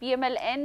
PMLN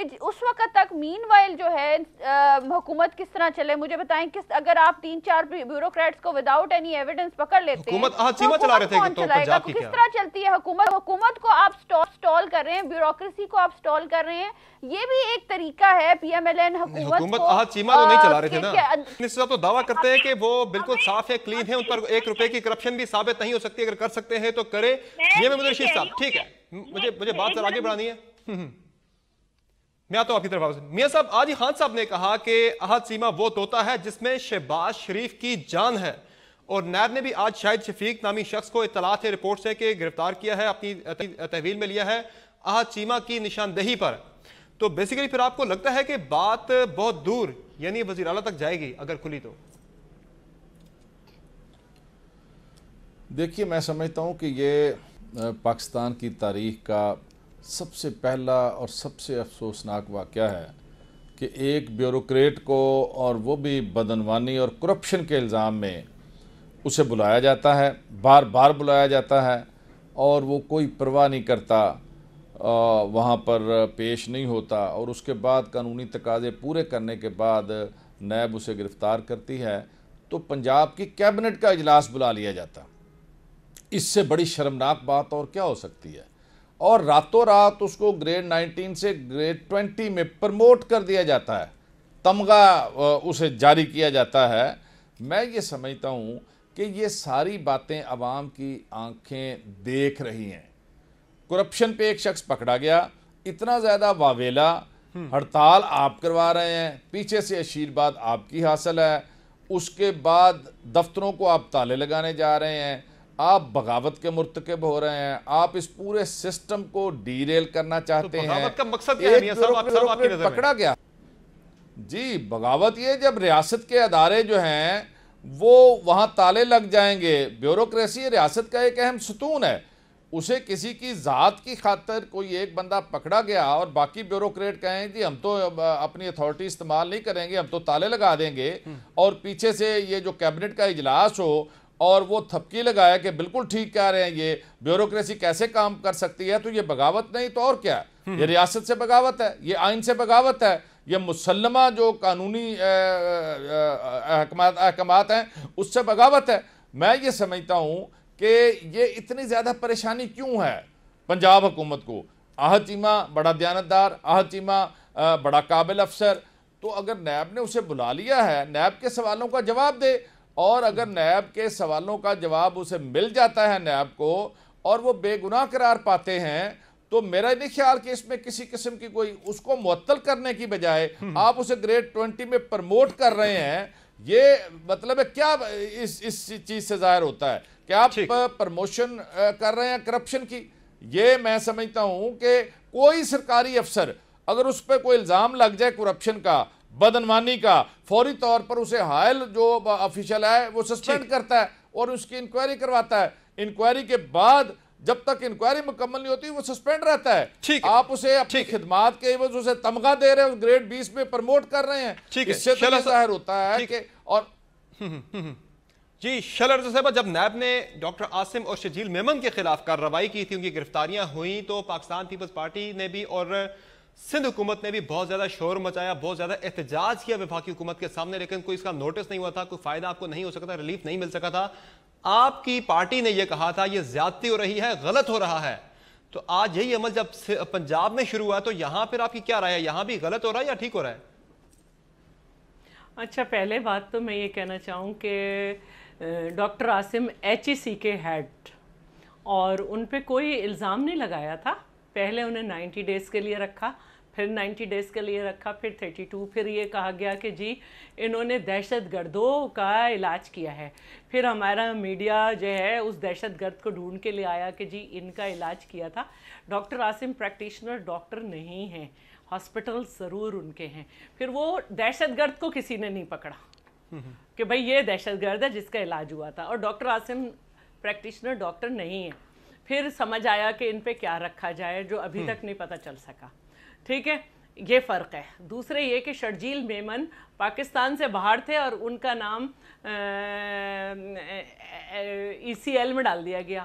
کہ اس وقت تک مین وائل جو ہے حکومت کس طرح چلے. مجھے بتائیں اگر آپ 3-4 بیوروکریٹس کو وداؤٹ اینی ایویڈنس پکڑ لیتے ہیں, حکومت چیمہ چلا رہے تھے تو پنجاب کی کس طرح چلتی ہے حکومت کو آپ سٹال کر رہے ہیں, بیوروکریسی کو آپ سٹال کر رہے ہیں. یہ بھی ایک طریقہ ہے پی ایم ایل این حکومت چیمہ تو نہیں چلا رہے تھے نا. منسٹر صاحب تو دعویٰ کرتے ہیں کہ وہ بالکل صاف ہے, کلین ہے, ان پر 1 روپے کی کرپشن بھی ثابت نہیں ہو سکتی, اگر کر سکتے ہیں تو کرے. یہ محمد رشید صاحب ٹھیک ہے, مجھے بات سر آگے بڑھانی ہے. میں آتا ہوں آپ کی طرف. میاں صاحب آج ہی خان صاحب نے کہا کہ احد چیمہ وہ طوطا ہے جس میں شہباز شریف کی جان ہے, اور نیب نے بھی آج شاہد شفیق نامی شخص کو اطلاعات ہے رپورٹ سے کہ گرفتار کیا ہے, اپنی تحویل میں لیا ہے احد چیمہ کی نشاندہی پر. تو بیسیکلی پھر آپ کو لگتا ہے کہ بات بہت دور یعنی وزیر اعلیٰ تک جائے گی اگر کھلی تو؟ دیکھیے میں سمجھتا ہوں کہ یہ پاکستان کی تاریخ کا سب سے پہلا اور سب سے افسوسناک واقعہ ہے کہ ایک بیوروکریٹ کو, اور وہ بھی بدعنوانی اور کرپشن کے الزام میں, اسے بلایا جاتا ہے, بار بار بلایا جاتا ہے, اور وہ کوئی پرواہ نہیں کرتا, وہاں پر پیش نہیں ہوتا, اور اس کے بعد قانونی تقاضے پورے کرنے کے بعد نیب اسے گرفتار کرتی ہے تو پنجاب کی کیبنٹ کا اجلاس بلا لیا جاتا. اس سے بڑی شرمناک بات اور کیا ہو سکتی ہے؟ اور راتوں رات اس کو گریڈ 19 سے گریڈ 20 میں پرموٹ کر دیا جاتا ہے, تمغہ اسے جاری کیا جاتا ہے. میں یہ سمجھتا ہوں کہ یہ ساری باتیں عوام کی آنکھیں دیکھ رہی ہیں. کرپشن پہ ایک شخص پکڑا گیا, اتنا زیادہ واویلا, ہڑتال آپ کروا رہے ہیں, پیچھے سے آشیرواد آپ کی حاصل ہے, اس کے بعد دفتروں کو آپ تالے لگانے جا رہے ہیں, آپ بغاوت کے مرتکب ہو رہے ہیں, آپ اس پورے سسٹم کو ڈیریل کرنا چاہتے ہیں. بغاوت کا مقصد کیا ہے میاں صاحب آپ کی نظر میں؟ پکڑا گیا جی, بغاوت یہ جب ریاست کے ادارے جو ہیں وہ وہاں تالے لگ جائیں گے. بیوروکریسی ریاست کا ایک اہم ستون ہے, اسے کسی کی ذات کی خاطر کوئی ایک بندہ پکڑا گیا اور باقی بیوروکریٹ کہیں جی ہم تو اپنی اتھارٹی استعمال نہیں کریں گے, ہم تو تالے لگا دیں گے, اور پیچھے سے یہ جو کیبنٹ کا اجلاس ہو اور وہ تھپکی لگایا کہ بالکل ٹھیک کہہ رہے ہیں, یہ بیوروکریسی کیسے کام کر سکتی ہے, تو یہ بغاوت نہیں تو اور کیا ہے؟ یہ ریاست سے بغاوت ہے, یہ آئین سے بغاوت ہے, یہ مسلمہ جو قانونی احکامات ہیں اس سے بغاوت ہے. میں یہ سمجھتا ہوں کہ یہ اتنی زیادہ پریشانی کیوں ہے پنجاب حکومت کو. احد چیمہ بڑا دیانتدار, احد چیمہ بڑا قابل افسر, تو اگر نیب نے اسے بلا لیا ہے, نیب کے سوالوں کا جواب دے, اور اگر نیب کے سوالوں کا جواب اسے مل جاتا ہے نیب کو اور وہ بے گناہ قرار پاتے ہیں, تو میرا نہیں خیال کہ اس میں کسی قسم کی کوئی, اس کو معطل کرنے کی بجائے آپ اسے گریڈ 20 میں پرموٹ کر رہے ہیں. یہ مطلب ہے کیا اس چیز سے ظاہر ہوتا ہے کہ آپ پرموشن کر رہے ہیں کرپشن کی. یہ میں سمجھتا ہوں کہ کوئی سرکاری افسر اگر اس پہ کوئی الزام لگ جائے کرپشن کا, بدعنوانی کا, فوری طور پر اسے حائل جو آفیشل ہے وہ سسپینڈ کرتا ہے اور اس کی انکوائری کرواتا ہے. انکوائری کے بعد جب تک انکوائری مکمل نہیں ہوتی وہ سسپینڈ رہتا ہے. آپ اسے اپنی خدمات کے عوض اسے تمغہ دے رہے ہیں, گریڈ 20 میں پرموٹ کر رہے ہیں. اس سے تو ظاہر ہوتا ہے کہ اور جی شلر صاحبہ, جب نیب نے ڈاکٹر عاصم اور شجیل میمن کے خلاف کارروائی کی تھی, ان کی گرفتاریاں ہوئیں, تو پاکستان پیپلز پارٹی نے بھی اور سندھ حکومت نے بھی بہت زیادہ شور مچایا, بہت زیادہ احتجاج کیا وفاقی حکومت کے سامنے, لیکن کوئی اس کا نوٹس نہیں ہوا تھا, کوئی فائدہ آپ کو نہیں ہو سکا تھا, ریلیف نہیں مل سکا تھا. آپ کی پارٹی نے یہ کہا تھا یہ زیادتی ہو رہی ہے, غلط ہو رہا ہے. تو آج یہی عمل جب پنجاب میں شروع ہوا تو یہاں پھر آپ کی کیا رائے ہے, یہاں بھی غلط ہو رہا ہے یا ٹھیک ہو رہا ہے؟ اچھا, پہلے بات تو میں یہ کہنا چاہوں کہ ڈاکٹر عاصم HEC کے ہیڈ, اور ان پہ کوئی الزام نہیں لگایا تھا. پہلے انہیں 90 ڈیز کے لیے رکھا, پھر 90 ڈیز کے لیے رکھا, پھر 32, پھر یہ کہا گیا کہ جی انہوں نے دہشت گردوں کا علاج کیا ہے. پھر ہمارا میڈیا جو ہے اس دہشت گرد کو ڈھونڈ کے لے آیا کہ جی ان کا علاج کیا تھا. ڈاکٹر عاصم پریکٹیشنر ڈاکٹر نہیں ہیں, ہاسپٹل ضرور ان کے ہیں. پھر وہ دہشت گرد کو کسی نے نہیں پکڑا کہ بھئی یہ دہشت گرد ہے جس کا علاج ہوا تھا, اور ڈاکٹر عاصم پریکٹیشنر ڈاکٹر نہیں ہے. پھر سمجھ آیا کہ ان پہ کیا رکھا جائے جو ابھی تک نہیں پتہ چل سکا. ٹھیک ہے, یہ فرق ہے. دوسرے یہ کہ شرجیل میمن پاکستان سے باہر تھے اور ان کا نام ECL میں ڈال دیا گیا.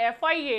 FIA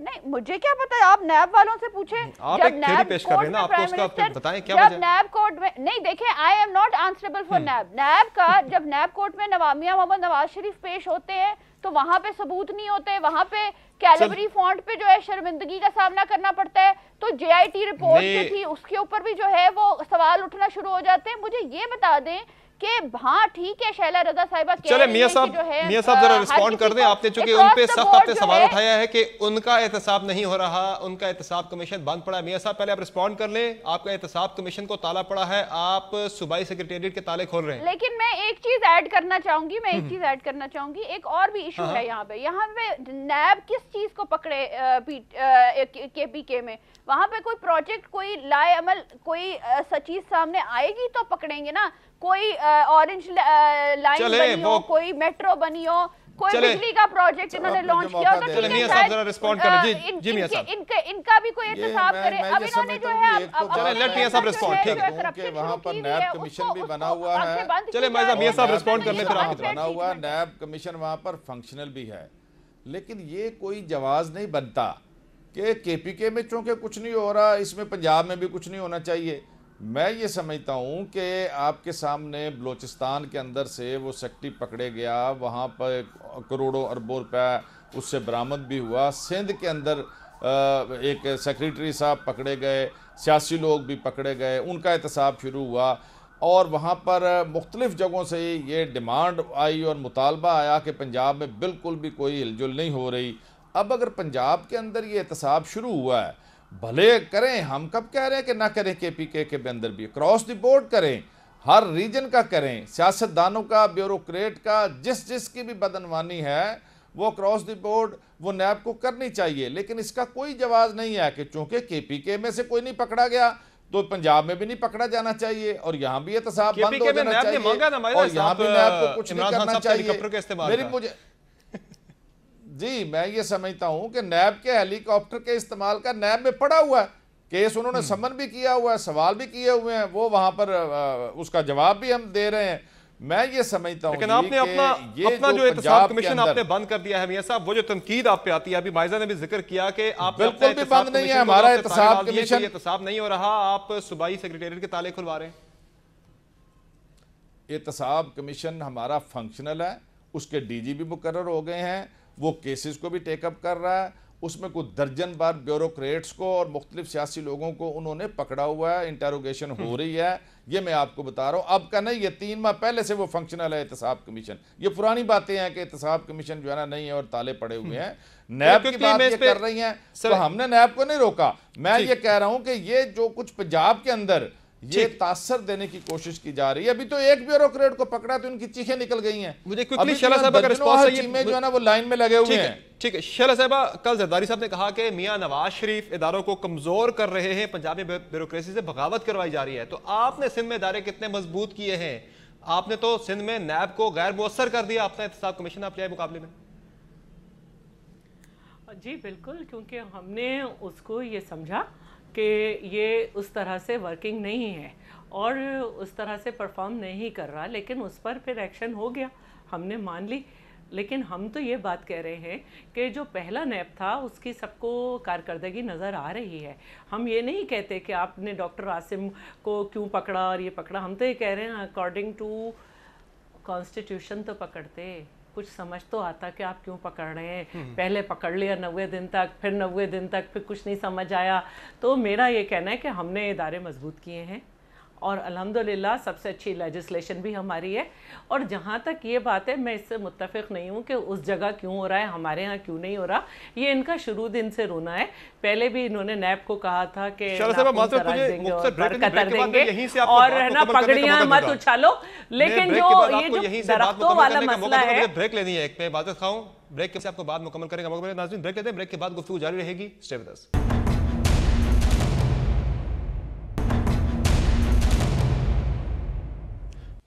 نہیں مجھے کیا پتا ہے، آپ نیب والوں سے پوچھیں. آپ ایک تھیوری پیش کر رہے ہیں نا، آپ کو اس کا بتائیں کیا جب نیب کورٹ میں نہیں دیکھیں I am not answerable for NAB. NAB کا جب نیب کورٹ میں میاں محمد نواز شریف پیش ہوتے ہیں تو وہاں پہ ثبوت نہیں ہوتے، وہاں پہ کیلیبری فونٹ پہ جو ہے شرمندگی کا سامنا کرنا پڑتا ہے. تو جے آئی ٹی رپورٹ جو تھی اس کے اوپر بھی جو ہے وہ سوال اٹھنا شروع ہو جاتے ہیں. مجھے یہ بتا دیں کہ ہاں ٹھیک ہے شیلا رضا صاحبہ چلے میاں صاحب ذرا رسپونڈ کر دیں. آپ نے چونکہ ان پہ سخت آپ نے سوال اٹھایا ہے کہ ان کا احتساب نہیں ہو رہا، ان کا احتساب کمیشن بند پڑا ہے. میاں صاحب پہلے آپ رسپونڈ کر لیں. آپ کا احتساب کمیشن کو تالا پڑا ہے، آپ صوبائی سیکریٹریٹ کے تالے کھول رہے ہیں. لیکن میں ایک چیز ایڈ کرنا چاہوں گی، ایک اور بھی ایشو ہے یہاں پہ نیب کس چیز کو پکڑے کے پی کے میں. وہاں پہ کوئی پروجیکٹ، کوئی لائے عمل، کوئی چیز سامنے آئے گی تو پکڑیں گے نا. کوئی اورنج لائن بنی ہو، کوئی میٹرو بنی ہو، کوئی بجلی کا پروجیکٹ انہوں نے لانچ کیا ہو تو میاں صاحب ذرا رسپونڈ کریں. جی میاں صاحب ان کا بھی کوئی احتساب کرے. اب انہوں نے جو ہے چلیں لیٹ میاں صاحب رسپونڈ. ٹھیک ہے کہ وہاں پر نیب کمیشن بھی بنا ہوا ہے. چلیں میاں صاحب رسپونڈ کر لیں پھر آپ بنا ہوا نیب کمیشن وہاں پر فنکشنل بھی ہے، لیکن یہ کوئی جواز نہیں بنتا کہ کے پی کے میں چونکہ کچھ نہیں ہو رہا اس میں پنجاب میں بھی کچھ نہیں ہونا چاہیے. میں یہ سمجھتا ہوں کہ آپ کے سامنے بلوچستان کے اندر سے وہ سیکٹری پکڑے گیا، وہاں پر کروڑوں اربوں روپے اس سے برآمد بھی ہوا. سندھ کے اندر ایک سیکریٹری صاحب پکڑے گئے، سیاسی لوگ بھی پکڑے گئے، ان کا احتساب شروع ہوا اور وہاں پر مختلف جگہوں سے یہ ڈیمانڈ آئی اور مطالبہ آیا کہ پنجاب میں بالکل بھی کوئی ہل جل نہیں ہو رہی. اب اگر پنجاب کے اندر یہ احتساب شروع ہوا ہے، بھلے کریں، ہم کب کہہ رہے ہیں کہ نہ کریں، کے پی کے اندر بھی کراس دی بورڈ کریں، ہر ریجن کا کریں، سیاستدانوں کا، بیوروکریٹ کا، جس کی بھی بدعنوانی ہے وہ کراس دی بورڈ وہ نیب کو کرنی چاہیے. لیکن اس کا کوئی جواز نہیں ہے کہ چونکہ کے پی کے میں سے کوئی نہیں پکڑا گیا تو پنجاب میں بھی نہیں پکڑا جانا چاہیے اور یہاں بھی احتساب بند ہو جانا چاہیے اور یہاں بھی نیب کو کچھ نہیں کرنا چاہیے. جی میں یہ سمجھتا ہوں کہ نیب کے ہیلی کاپٹر کے استعمال کا نیب میں پڑا ہوا ہے، کیس انہوں نے سمن بھی کیا ہوا ہے، سوال بھی کیے ہوئے ہیں، وہ وہاں پر اس کا جواب بھی ہم دے رہے ہیں. میں یہ سمجھتا ہوں لیکن آپ نے اپنا جو احتساب کمیشن آپ نے بند کر دیا ہے میاں صاحب، وہ جو تنقید آپ پہ آتی ہے، ابھی بائزہ نے بھی ذکر کیا کہ آپ بالکل بھی بند نہیں ہے ہمارا احتساب کمیشن. احتساب نہیں ہو رہا، آپ صوبائی سیکریٹریٹ کے تالے کھلوا رہے ہیں. احتساب کمیشن ہمارا فنکشنل ہے، اس کے ڈی جی بھی مقرر ہو گئے ہیں، وہ کیسز کو بھی ٹیک اپ کر رہا ہے. اس میں کوئی درجن بار بیوروکریٹس کو اور مختلف سیاسی لوگوں کو انہوں نے پکڑا ہوا ہے، انٹروگیشن ہو رہی ہے. یہ میں آپ کو بتا رہا ہوں، اب کا نہیں، یہ 3 ماہ پہلے سے وہ فنکشنل ہے احتساب کمیشن. یہ پرانی باتیں ہیں کہ احتساب کمیشن جو ہے نا نہیں ہے اور تالے پڑے ہوئے ہیں. نیب کی بات یہ کر رہی ہیں تو ہم نے نیب کو نہیں روکا. میں یہ کہہ رہا ہوں کہ یہ جو کچھ پنجاب کے اندر یہ تاثر دینے کی کوشش کی جا رہی ہے. ابھی تو ایک بیوروکریٹ کو پکڑا تو ان کی چیخیں نکل گئی ہیں. مجھے کوئکلی شیلا صاحبہ کا رسپانس ہے جو ہے نا وہ لائن میں لگے ہوئے ہیں. ٹھیک ہے شیلا صاحبہ، کل زرداری صاحب نے کہا کہ میاں نواز شریف اداروں کو کمزور کر رہے ہیں، پنجابی بیوروکریسی سے بغاوت کروائی جا رہی ہے. تو آپ نے سندھ میں ادارے کتنے مضبوط کیے ہیں؟ آپ نے تو سندھ میں نیب کو غیر مؤثر کر دیا اپنا احتساب کمیشن آپ کے مقابلے میں. جی بالکل، کیونکہ ہم نے اس کو یہ سمجھا کہ یہ اس طرح سے ورکنگ نہیں ہے اور اس طرح سے پرفارم نہیں کر رہا، لیکن اس پر پھر ایکشن ہو گیا، ہم نے مان لی. لیکن ہم تو یہ بات کہہ رہے ہیں کہ جو پہلا نیب تھا اس کی سب کو کارکردگی نظر آ رہی ہے. ہم یہ نہیں کہتے کہ آپ نے ڈاکٹر عاصم کو کیوں پکڑا اور یہ پکڑا. ہم تو یہ کہہ رہے ہیں اکارڈنگ ٹو کانسٹیٹیوشن تو پکڑتے، کچھ سمجھ تو آتا کہ آپ کیوں پکڑ رہے ہیں. پہلے پکڑ لیا 90 دن تک، پھر 90 دن تک پھر کچھ نہیں سمجھ آیا. تو میرا یہ کہنا ہے کہ ہم نے ادارے مضبوط کیے ہیں اور الحمدللہ سب سے اچھی لیجسلیشن بھی ہماری ہے. اور جہاں تک یہ بات ہے، میں اس سے متفق نہیں ہوں کہ اس جگہ کیوں ہو رہا ہے، ہمارے ہاں کیوں نہیں ہو رہا. یہ ان کا شروع دن سے رونا ہے. پہلے بھی انہوں نے نیب کو کہا تھا کہ اور ہے نا پگڑیاں مت اچھالو. لیکن جو یہ جو درختوں والا مسئلہ ہے، بریک لینی ہے. ایک میں بات کھاؤں، بریک سے آپ کو بات مکمل کریں گے. ناظرین بریک لیتے ہیں، بریک کے بعد گفتگو جاری رہے گی. Stay with us.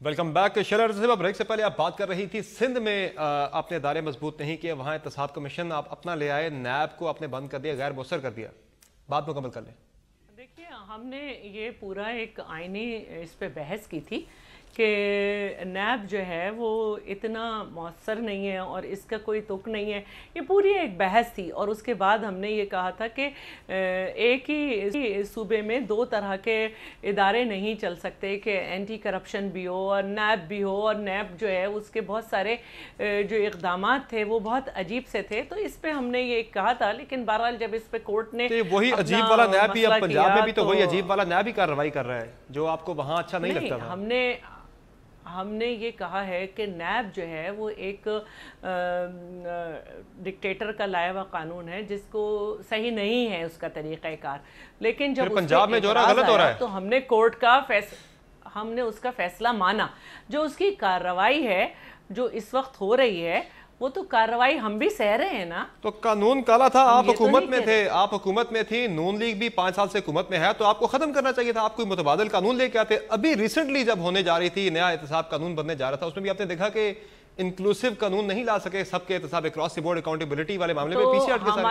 Welcome back. Sheila Raza صاحبہ، بریک سے پہلے آپ بات کر رہی تھی سندھ میں آپ نے ادارے مضبوط نہیں کیے، وہاں احتساب کمیشن آپ اپنا لے آئے، نیب کو آپ نے بند کر دیا، غیر مؤثر کر دیا. بات مکمل کر لیں. دیکھیے ہم نے یہ پورا ایک آئینی اس پہ بحث کی تھی کہ نیب جو ہے وہ اتنا مؤثر نہیں ہے اور اس کا کوئی تک نہیں ہے. یہ پوری ایک بحث تھی اور اس کے بعد ہم نے یہ کہا تھا کہ ایک ہی صوبے میں دو طرح کے ادارے نہیں چل سکتے کہ اینٹی کرپشن بھی ہو اور نیب بھی ہو. اور نیب جو ہے اس کے بہت سارے جو اقدامات تھے وہ بہت عجیب سے تھے, تو اس پہ ہم نے یہ کہا تھا. لیکن بہرحال جب اس پہ کورٹ نے وہی عجیب والا نیب بھی اب پنجاب میں بھی تو وہی عجیب والا نیب ہی کارروائی کر رہا ہے جو آپ کو وہاں اچھا نہیں لگتا تھا. ہم نے یہ کہا ہے کہ نیب جو ہے وہ ایک ڈکٹیٹر کا لایا ہوا قانون ہے جس کو صحیح نہیں ہے اس کا طریقہ کار. لیکن جب پنجاب میں جو غلط ہو رہا ہے تو ہم نے کورٹ کا ہم نے اس کا فیصلہ مانا. جو اس کی کارروائی ہے جو اس وقت ہو رہی ہے وہ تو کارروائی ہم بھی سہ رہے ہیں نا. تو قانون کالا تھا, آپ حکومت میں تھے, آپ حکومت میں تھی, نون لیگ بھی 5 سال سے حکومت میں ہے, تو آپ کو ختم کرنا چاہیے تھا. آپ کوئی متبادل قانون لے کے آتے. ابھی ریسنٹلی جب ہونے جا رہی تھی نیا احتساب قانون بننے جا رہا تھا, اس میں بھی آپ نے دیکھا کہ انکلوسیو قانون نہیں لا سکے, سب کے احتساب اکراس دی بورڈ اکاؤنٹیبلٹی والے معاملے میں پیچھے ہٹ گئے.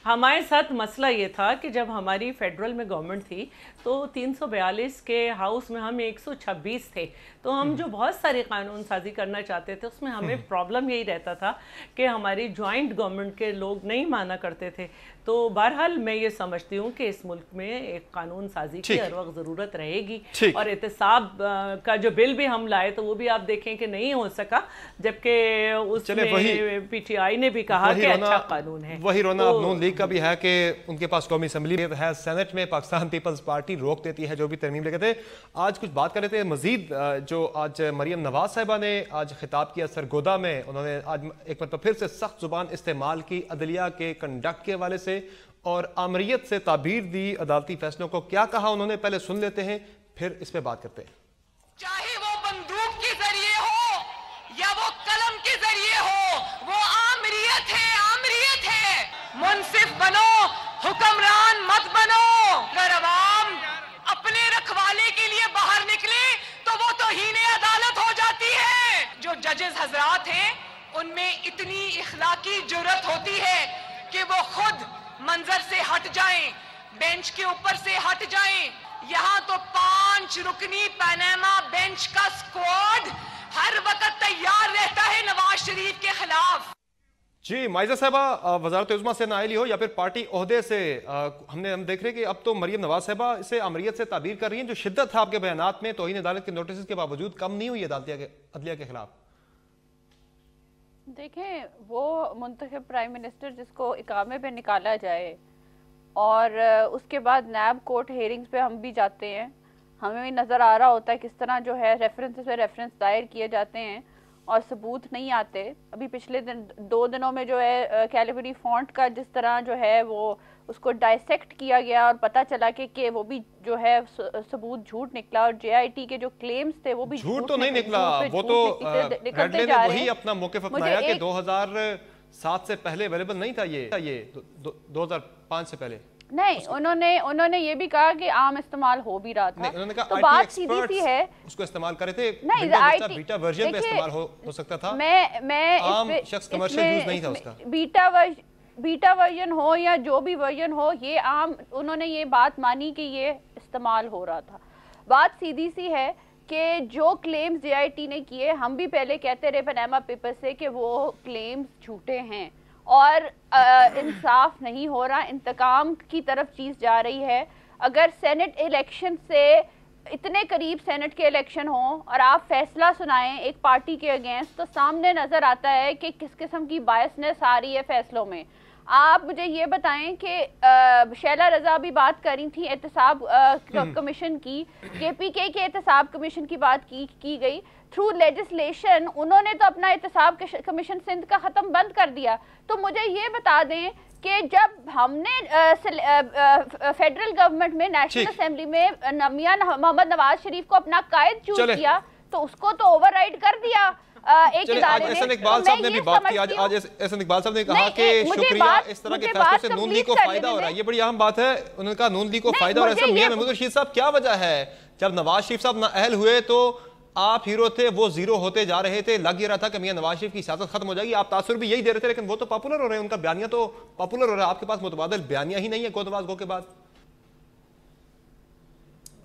ہمارے ساتھ مسئلہ یہ تھا کہ جب ہماری فیڈرل میں گورنمنٹ تھی تو 342 کے ہاؤس میں ہم 126 تھے, تو ہم جو بہت سارے قانون سازی کرنا چاہتے تھے اس میں ہمیں پرابلم یہی رہتا تھا کہ ہماری جوائنٹ گورنمنٹ کے لوگ نہیں مانا کرتے تھے. تو بہرحال میں یہ سمجھتی ہوں کہ اس ملک میں ایک قانون سازی کی ہر وقت ضرورت رہے گی, اور احتساب کا جو بل بھی ہم لائے تو وہ بھی آپ دیکھیں کہ نہیں ہو سکا, جبکہ اس میں پی ٹی آئی نے بھی کہا کہ اچھا قانون ہے. وہی رونا اب نون لیگ کا بھی ہے کہ ان کے پاس قومی اسمبلی ہے, سینٹ میں پاکستان پیپلز پارٹی روک دیتی ہے جو بھی ترمیم لے کے تھے. آج کچھ بات کر رہے تھے مزید, جو آج مریم نواز صاحبہ نے آج خطاب کیا سرگودا میں, انہوں نے آج ایک مرتبہ پھر سے سخت زبان استعمال کی عدلیہ کے کنڈکٹ کے حوالے سے اور آمریت سے تعبیر دی عدالتی فیصلوں کو. کیا کہا انہوں نے, پہلے سن لیتے ہیں پھر اس پہ بات کرتے ہیں. چاہے وہ بندوق کے ذریعے ہو یا وہ قلم کے ذریعے ہو, وہ آمریت ہے, آمریت ہے. منصف بنو, حکمران مت بنو. اگر عوام اپنے رکھوالے کے لیے باہر نکلے تو وہ توہین عدالت ہو جاتی ہے. جو ججز حضرات ہیں ان میں اتنی اخلاقی جرأت ہوتی ہے کہ وہ خود منظر سے ہٹ جائیں, بینچ کے اوپر سے ہٹ جائیں. یہاں تو 5 رکنی پاناما بینچ کا سکواڈ ہر وقت تیار رہتا ہے نواز شریف کے خلاف. جی مائزہ صاحبہ, وزارت عظمیٰ سے نائلی ہو یا پھر پارٹی عہدے سے, ہم دیکھ رہے ہیں کہ اب تو مریم نواز صاحبہ اسے آمریت سے تعبیر کر رہی ہیں. جو شدت ہے آپ کے بیانات میں توہین عدالت کے نوٹسز کے باوجود کم نہیں ہوئی عدلیہ کے خلاف. دیکھیں وہ منتخب پرائم منسٹر جس کو اقامے پہ نکالا جائے اور اس کے بعد نیب کورٹ ہیئرنگز پہ ہم بھی جاتے ہیں, ہمیں بھی نظر آ رہا ہوتا ہے کس طرح جو ہے ریفرنس پہ ریفرنس دائر کیے جاتے ہیں اور ثبوت نہیں آتے. ابھی پچھلے 2 دنوں میں جو ہے کیلیبری فونٹ کا جس طرح جو ہے وہ اس کو ڈائسیکٹ کیا گیا اور پتہ چلا کہ وہ بھی جو ہے ثبوت جھوٹ نکلا, اور جے آئی ٹی کے جو کلیمز تھے وہ بھی جھوٹ تو نہیں نکلا. وہ تو ریڈلے نے وہی اپنا موقف اپنایا کہ 2007 سے پہلے اویلیبل نہیں تھا, یہ 2005 سے پہلے نہیں. انہوں نے یہ بھی کہا کہ عام استعمال ہو بھی رہا تھا. تو بات سیدھی سی ہے, اس کو استعمال کرے تھے, بیٹا ورژن پہ استعمال ہو سکتا تھا, عام شخص کمرشل یوز نہیں تھا اس کا. بیٹا ورژن ہو یا جو بھی ورژن ہو, یہ عام انہوں نے یہ بات مانی کہ یہ استعمال ہو رہا تھا. بات سیدھی سی ہے کہ جو کلیمز جے آئی ٹی نے کیے, ہم بھی پہلے کہتے رہے پاناما پیپر سے کہ وہ کلیمز جھوٹے ہیں اور انصاف نہیں ہو رہا, انتقام کی طرف چیز جا رہی ہے. اگر سینٹ الیکشن سے اتنے قریب سینٹ کے الیکشن ہوں اور آپ فیصلہ سنائیں ایک پارٹی کے اگینسٹ, تو سامنے نظر آتا ہے کہ کس قسم کی بائسنس آ رہی ہے فیصلوں میں. آپ مجھے یہ بتائیں کہ شیلا رضا بھی بات کر رہی تھیں احتساب کمیشن کی, کے پی کے احتساب کمیشن کی بات کی گئی تھرو لیجسلیشن. انہوں نے تو اپنا احتساب کمیشن سندھ کا ختم بند کر دیا. تو مجھے یہ بتا دیں کہ جب ہم نے فیڈرل گورنمنٹ میں نیشنل اسمبلی میں میاں محمد نواز شریف کو اپنا قائد چوز کیا تو اس کو تو اوور رائڈ کر دیا ایک ادارے نے. احسن اقبال صاحب نے بھی بات کی, آج احسن اقبال صاحب نے کہا کہ شکریہ اس طرح کے فیصلوں سے نون لیگ کو فائدہ ہو رہا ہے. یہ بڑی اہم بات ہے, انہوں نے کہا نون لیگ کو فائدہ ہو رہا ہے. میاں محمود رشید صاحب کیا وجہ ہے, جب نواز شریف صاحب نااہل ہوئے تو آپ ہیرو تھے, وہ زیرو ہوتے جا رہے تھے, لگ یہ رہا تھا کہ میاں نواز شریف کی سیاست ختم ہو جائے گی, آپ تاثر بھی یہی دے رہے تھے, لیکن وہ تو پاپولر ہو رہے ہیں, ان کا بیانیہ تو پاپولر ہو رہا ہے. آپ کے پاس متبادل بیانیہ ہی نہیں ہے گودواز گو کے بعد.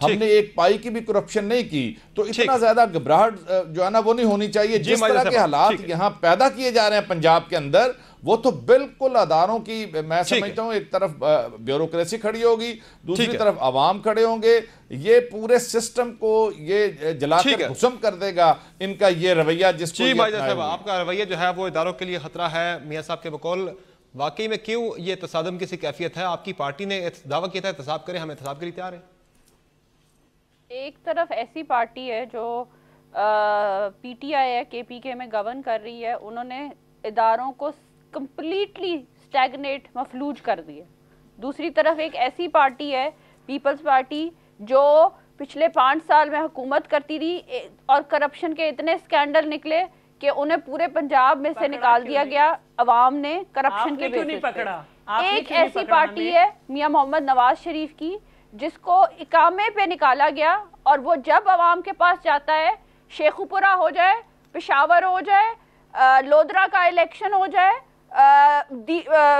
ہم نے ایک پائی کی بھی کرپشن نہیں کی. تو اتنا زیادہ گھبراہٹ جو ہے نا وہ نہیں ہونی چاہیے. جس طرح کے حالات یہاں پیدا کیے جا رہے ہیں پنجاب کے اندر, وہ تو بالکل اداروں کی, میں سمجھتا ہوں ایک طرف بیوروکریسی کھڑی ہوگی, دوسری طرف عوام کھڑے ہوں گے. یہ پورے سسٹم کو یہ جلا کر بھسم کر دے گا ان کا یہ رویہ, جس کو آپ کا رویہ جو ہے وہ اداروں کے لیے خطرہ ہے. میاں صاحب کے بقول واقعی میں کیوں یہ تصادم کی سی کیفیت ہے؟ آپ کی پارٹی نے دعویٰ کیا تھا احتساب کریں, ہم احتساب کے لیے تیار ہیں. ایک طرف ایسی پارٹی ہے جو پی ٹی آئی ہے, کے پی کے میں گورن کر رہی ہے, انہوں نے اداروں کو کمپلیٹلی سٹیگنیٹ, مفلوج کر دیے. دوسری طرف ایک ایسی پارٹی ہے پیپلز پارٹی جو پچھلے 5 سال میں حکومت کرتی رہی اور کرپشن کے اتنے سکینڈل نکلے کہ انہیں پورے پنجاب میں سے نکال دیا گیا عوام نے کرپشن کے بیسس پہ. ایک ایسی پارٹی ہے میاں محمد نواز شریف کی جس کو اقامے پہ نکالا گیا, اور وہ جب عوام کے پاس جاتا ہے, شیخوپورہ ہو جائے, پشاور ہو جائے, لودرا کا الیکشن ہو جائے,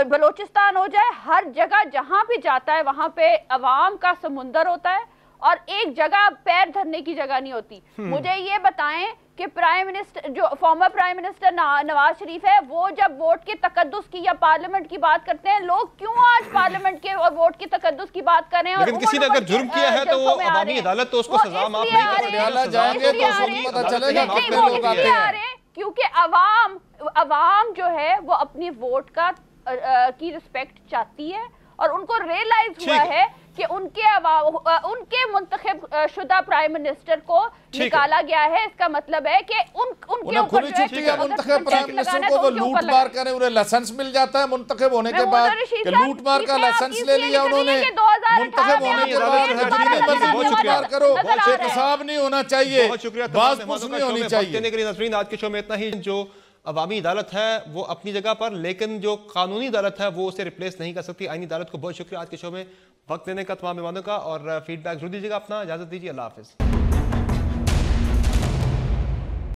بلوچستان ہو جائے, ہر جگہ جہاں بھی جاتا ہے وہاں پہ عوام کا سمندر ہوتا ہے اور ایک جگہ پیر دھرنے کی جگہ نہیں ہوتی. مجھے یہ بتائیں کہ پرائم منسٹر, جو former prime minister Nawaz Sharif ہے, وہ جب ووٹ کے تقدس کی یا پارلیمنٹ کی بات کرتے ہیں, لوگ کیوں آج پارلیمنٹ کے اور ووٹ کے تقدس کی بات کر رہے ہیں؟ لیکن کسی نے اگر جرم کیا ہے تو وہ عوامی عدالت تو اس کو سزا معاف نہیں کرے, کیونکہ عوام جو ہے وہ اپنی ووٹ کی رسپیکٹ چاہتی ہے, اور ان کو ریئلائز ہوا ہے کہ ان کے منتخب شدہ پرائم منسٹر کو نکالا گیا ہے. اس کا مطلب ہے کہ ان کے اوپر منتخب پرائم منسٹر کو وہ لوٹ مار کریں, انہیں لائسنس مل جاتا ہے منتخب ہونے کے بعد, کہ لوٹ مار کا لائسنس لے لیا انہوں نے منتخب ہونے کے بعد. لوٹ مار کرو, احتساب نہیں ہونا چاہیے, باز پوچھ نہیں ہونی چاہیے. ناظرین آج کے شو میں اتنا ہی. جو عوامی عدالت ہے وہ اپنی جگہ پر, لیکن جو قانونی عدالت ہے وہ اسے ریپلیس نہیں کر سکتی. آئینی عدالت کو بہت شکریہ آج کے شو میں وقت دینے کا تمام مہمانوں کا, اور فیڈ بیک ضرور دیجیے گا اپنا. اجازت دیجیے, اللہ حافظ.